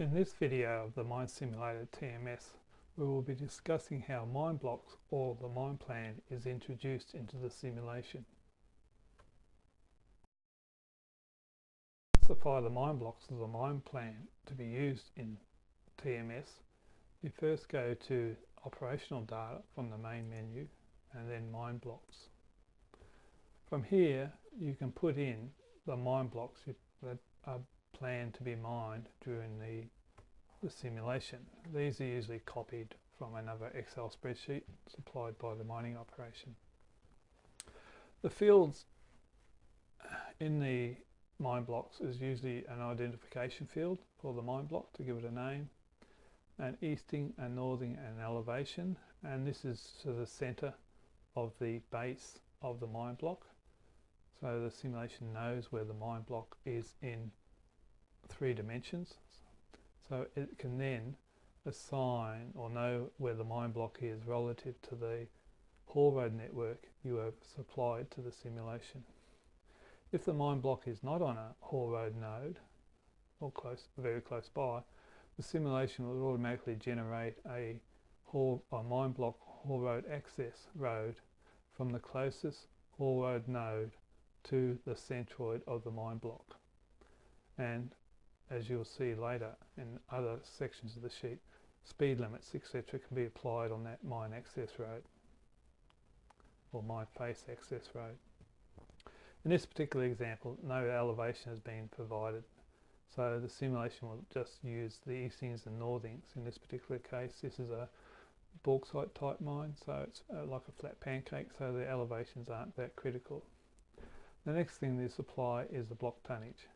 In this video of the Mine Simulator TMS, we will be discussing how mine blocks or the mine plan is introduced into the simulation. To specify the mine blocks of the mine plan to be used in TMS, you first go to operational data from the main menu and then mine blocks. From here you can put in the mine blocks that are planned to be mined during the simulation. These are usually copied from another Excel spreadsheet supplied by the mining operation. The fields in the mine blocks is usually an identification field for the mine block to give it a name, an easting, a northing, and an elevation, and this is to the center of the base of the mine block, so the simulation knows where the mine block is in 3 dimensions, so it can then assign or know where the mine block is relative to the haul road network you have supplied to the simulation. If the mine block is not on a haul road node or very close by, the simulation will automatically generate a mine block haul road access road from the closest haul road node to the centroid of the mine block. And as you'll see later in other sections of the sheet, speed limits etc. can be applied on that mine access road or mine face access road. In this particular example, no elevation has been provided, so the simulation will just use the eastings and northings. In this particular case, this is a bauxite type mine, so it's like a flat pancake, so the elevations aren't that critical. The next thing they supply is the block tonnage.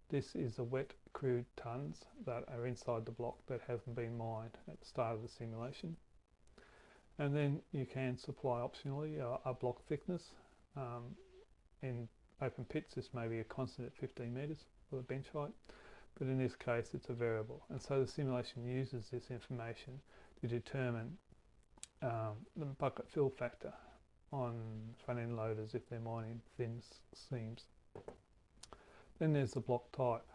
This is the wet crude tons that are inside the block that haven't been mined at the start of the simulation. And then you can supply optionally a block thickness. In open pits this may be a constant at 15 metres for the bench height, but in this case it's a variable, and so the simulation uses this information to determine the bucket fill factor on front end loaders if they're mining thin seams. Then there's the block type.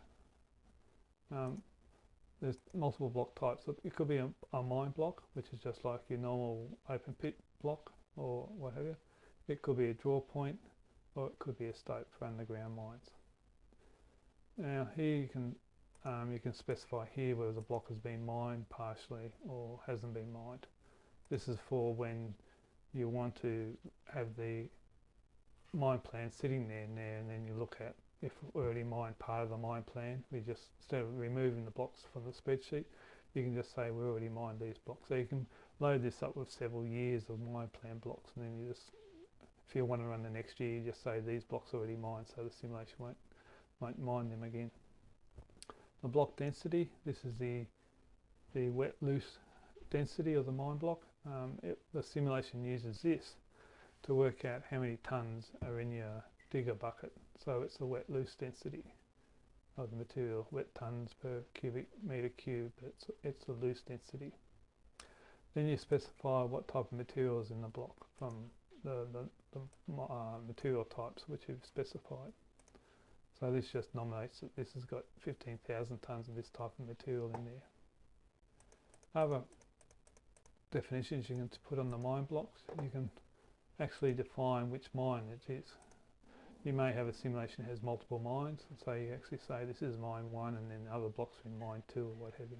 There's multiple block types. So it could be a mine block, which is just like your normal open pit block or what have you. It could be a draw point, or it could be a stope for underground mines. Now here you can specify here whether the block has been mined partially or hasn't been mined. This is for when you want to have the mine plan sitting there and then you look at if we already mined part of the mine plan. We just, instead of removing the blocks from the spreadsheet, you can just say we already mined these blocks. So you can load this up with several years of mine plan blocks, and then you just, if you want to run the next year, you just say these blocks are already mined, so the simulation won't mine them again. The block density, this is the wet loose density of the mine block. The simulation uses this to work out how many tons are in your digger bucket. So it's the wet loose density of the material, wet tons per cubic metre cubed, but it's the loose density. Then you specify what type of material is in the block from the material types which you've specified. So this just nominates that this has got 15,000 tonnes of this type of material in there. Other definitions you can put on the mine blocks, you can actually define which mine it is. You may have a simulation that has multiple mines, so you actually say this is mine 1 and then other blocks are in mine 2 or what have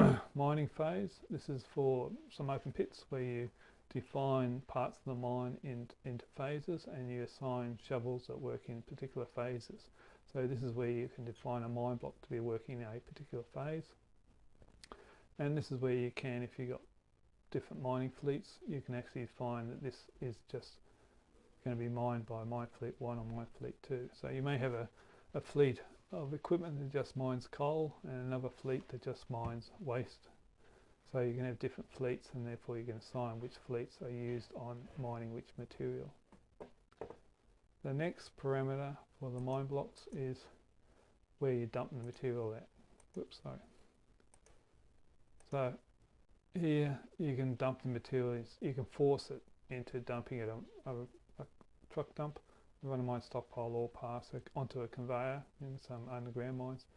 you. Mining phase, this is for some open pits where you define parts of the mine into phases and you assign shovels that work in particular phases. So this is where you can define a mine block to be working in a particular phase. And this is where you can, if you've got different mining fleets, you can actually find that this is just going to be mined by mine fleet 1 or mine fleet 2. So you may have a fleet of equipment that just mines coal and another fleet that just mines waste. So you can have different fleets, and therefore you can assign which fleets are used on mining which material. The next parameter for the mine blocks is where you dump the material at. Whoops, sorry. So here you can dump the material, you can force it into dumping at a truck dump, run a mine stockpile or pass onto a conveyor in some underground mines,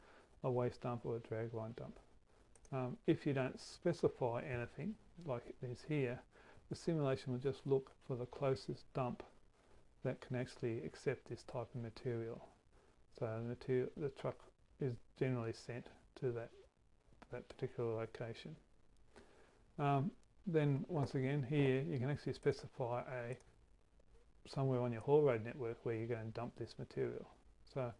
a waste dump or a dragline dump. If you don't specify anything, like it is here, the simulation will just look for the closest dump that can actually accept this type of material. So the truck is generally sent to that particular location. Then once again here you can actually specify somewhere on your haul road network where you're going to dump this material. So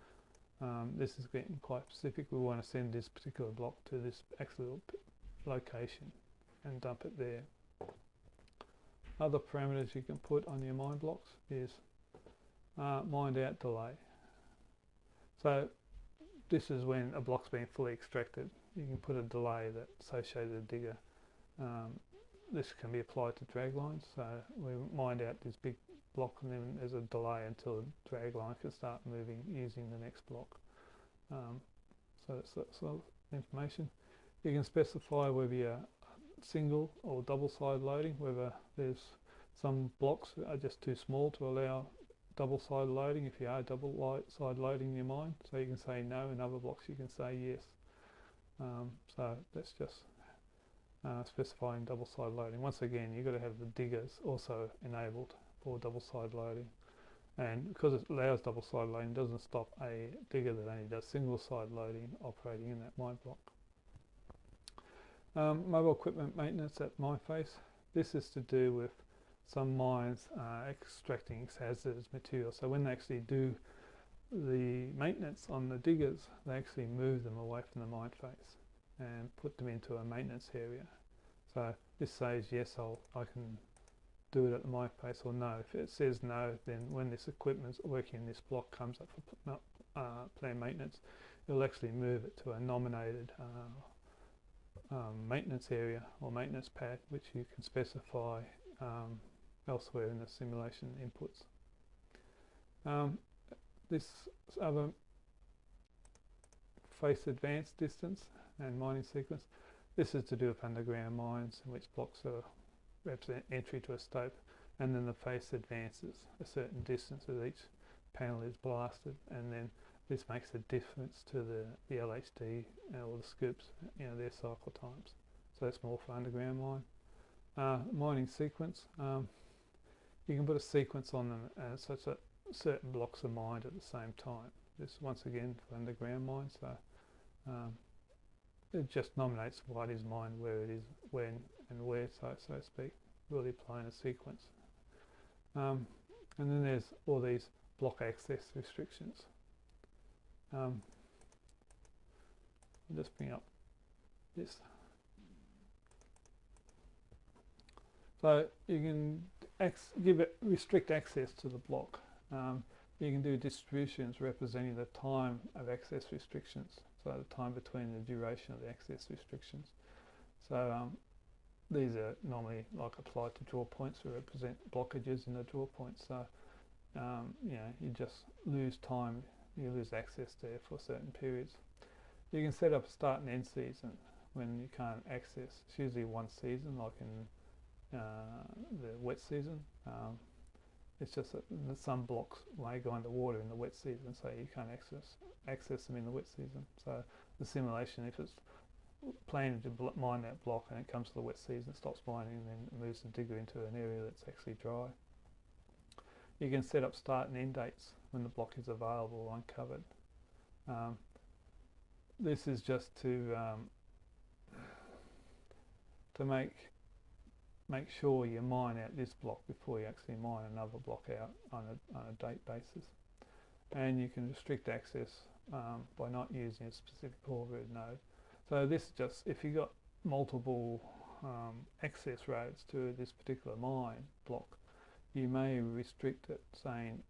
this is getting quite specific. We want to send this particular block to this actual location and dump it there. Other parameters you can put on your mine blocks is mined out delay. So this is when a block's been fully extracted. You can put a delay that associated with the digger. This can be applied to drag lines. So we mined out this big block and then there's a delay until the drag line can start moving using the next block. So that's that sort of information. You can specify whether you're single or double side loading, whether there's some blocks that are just too small to allow double side loading if you are double side loading your mine. So you can say no, in other blocks you can say yes. So that's just specifying double side loading. Once again, you've got to have the diggers also enabled for double side loading, and because it allows double side loading, it doesn't stop a digger that only does single side loading operating in that mine block. Mobile equipment maintenance at mine face. This is to do with some mines extracting hazardous material. So when they actually do the maintenance on the diggers, they actually move them away from the mine face and put them into a maintenance area. So this says yes, I can do it at the mine face, or no. If it says no, then when this equipment working in this block comes up for planned maintenance, it'll actually move it to a nominated maintenance area or maintenance pad, which you can specify elsewhere in the simulation inputs. This other face advance distance and mining sequence, this is to do with underground mines in which blocks are represent entry to a stope, and then the face advances a certain distance as each panel is blasted, and then this makes a difference to the LHD or the scoops, their cycle times. So that's more for underground mine. Mining sequence, you can put a sequence on them such that certain blocks are mined at the same time. This once again for underground mines, so it just nominates what is mined, where it is, when and where, so to speak, really applying a sequence. And then there's all these block access restrictions. I'll just bring up this. So you can restrict access to the block. You can do distributions representing the time of access restrictions, so the time between the duration of the access restrictions. So these are normally like applied to draw points to represent blockages in the draw points. So you just lose time, you lose access there for certain periods. You can set up a start and end season when you can't access. It's usually one season, like in the wet season. It's just that some blocks may go underwater in the wet season, so you can't access them in the wet season. So the simulation, if it's planning to mine that block and it comes to the wet season, it stops mining and then moves the digger into an area that's actually dry. You can set up start and end dates when the block is available or uncovered. This is just to make sure you mine out this block before you actually mine another block out on a date basis. And you can restrict access by not using a specific haul road node. So this is just, if you've got multiple access roads to this particular mine block, you may restrict it, saying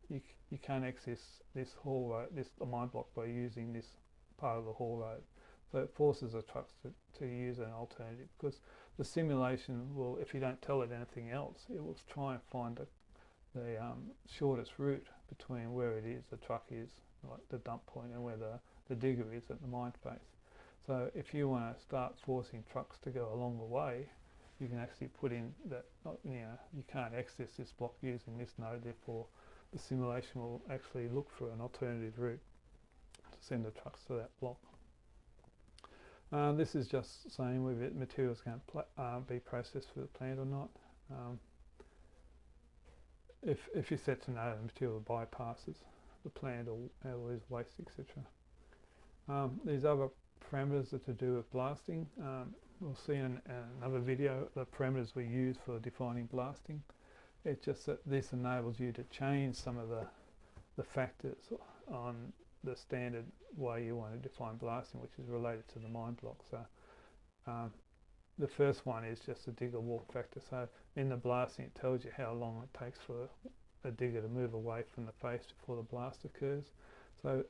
you can't access this haul road, this mine block, by using this part of the haul road. So it forces the trucks to use an alternative, because the simulation will, if you don't tell it anything else, it will try and find the shortest route between where it is the truck is, like the dump point, and where the digger is at the mine face. So if you want to start forcing trucks to go along the way, you can actually put in that you can't access this block using this node, therefore the simulation will actually look for an alternative route. send the trucks to that block. This is just saying whether material is going to be processed for the plant or not. If you're set to know the material bypasses the plant or is waste, etc. These other parameters are to do with blasting. We'll see in another video the parameters we use for defining blasting. It's just that this enables you to change some of the factors on the standard way you want to define blasting, which is related to the mine block. So the first one is just the digger walk factor. So in the blasting it tells you how long it takes for a digger to move away from the face before the blast occurs. So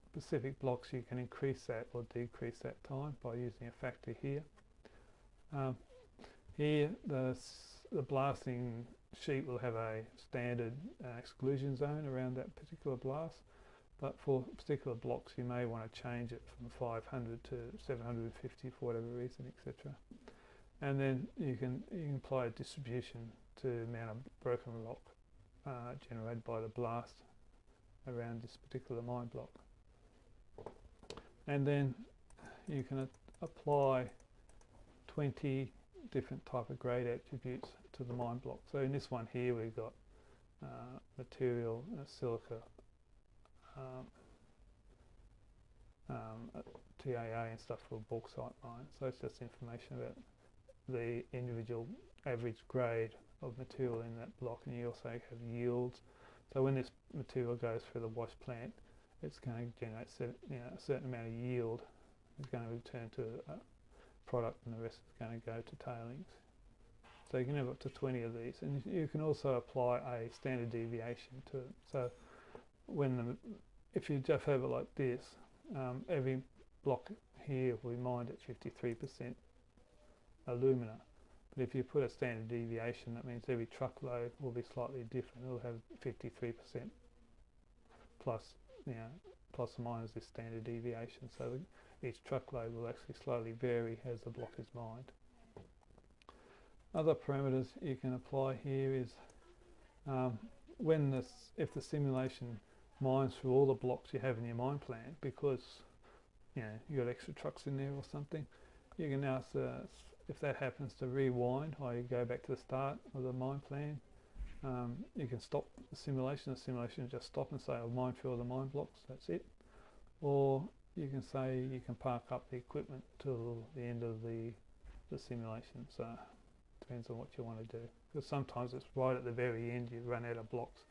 specific blocks you can increase that or decrease that time by using a factor here. Here the blasting sheet will have a standard exclusion zone around that particular blast, but for particular blocks you may want to change it from 500 to 750 for whatever reason, etc. And then you can apply a distribution to the amount of broken rock generated by the blast around this particular mine block. And then you can apply 20 different type of grade attributes to the mine block. So in this one here we've got material, silica, TAA and stuff for a bauxite mine. So it's just information about the individual average grade of material in that block, and you also have yields. So when this material goes through the wash plant, it's going to generate a certain amount of yield. It's going to return to a product, and the rest is going to go to tailings. So you can have up to 20 of these, and you can also apply a standard deviation to it. So if you just have it like this, every block here will be mined at 53% alumina. But if you put a standard deviation, that means every truckload will be slightly different. It'll have 53% plus, plus or minus this standard deviation. So each truckload will actually slowly vary as the block is mined. Other parameters you can apply here is if the simulation mines through all the blocks you have in your mine plan, because you've got extra trucks in there or something, you can ask if that happens to rewind, or you go back to the start of the mine plan. You can stop the simulation will just stop and say I'll mine through all the mine blocks, that's it. Or you can say you can park up the equipment till the end of the simulation. So depends on what you want to do, because sometimes it's right at the very end you run out of blocks.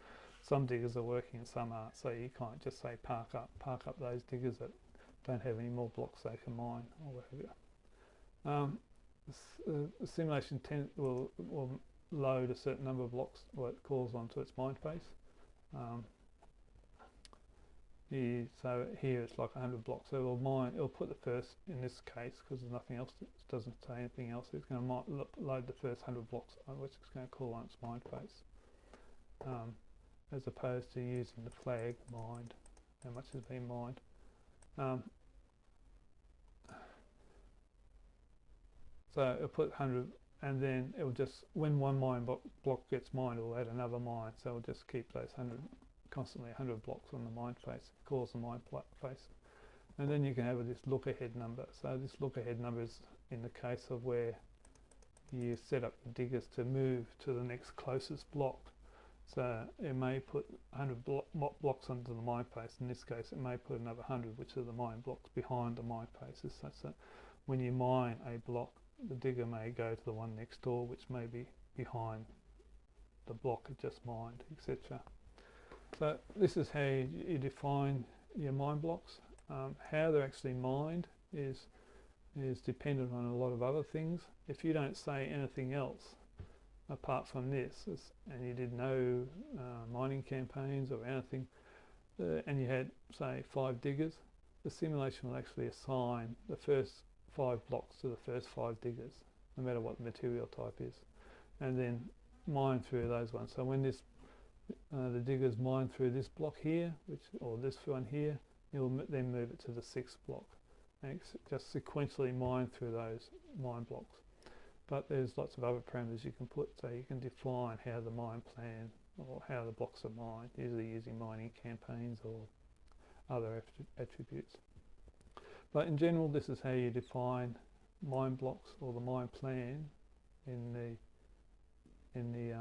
Some diggers are working and some aren't, so you can't just say park up those diggers that don't have any more blocks they can mine or whatever. The simulation will load a certain number of blocks, what it calls onto its mine face. So here it's like 100 blocks, so it'll put the first, in this case, because there's nothing else, it doesn't say anything else, it's going to load the first 100 blocks, which it's going to call on its mine face, as opposed to using the flag mined, how much has been mined. So it'll put 100, and then it'll just, when one mine block gets mined, it'll add another mine, so it'll just keep those constantly 100 blocks on the mine face. It calls the mine face. And then you can have this look ahead number. So this look ahead number is in the case of where you set up the diggers to move to the next closest block. So it may put 100 blocks onto the mine face. In this case it may put another 100, which are the mine blocks behind the mine faces, such that when you mine a block, the digger may go to the one next door, which may be behind the block it just mined, etc. So this is how you define your mine blocks. How they're actually mined is dependent on a lot of other things. If you don't say anything else apart from this, and you did no mining campaigns or anything, and you had, say, 5 diggers, the simulation will actually assign the first 5 blocks to the first 5 diggers, no matter what the material type is, and then mine through those ones. So when the diggers mine through this block here, or this one here, you'll then move it to the 6th block, and just sequentially mine through those mine blocks. But there's lots of other parameters you can put, so you can define how the mine plan or how the blocks are mined, usually using mining campaigns or other attributes. But in general, this is how you define mine blocks or the mine plan in the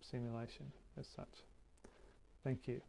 simulation as such. Thank you.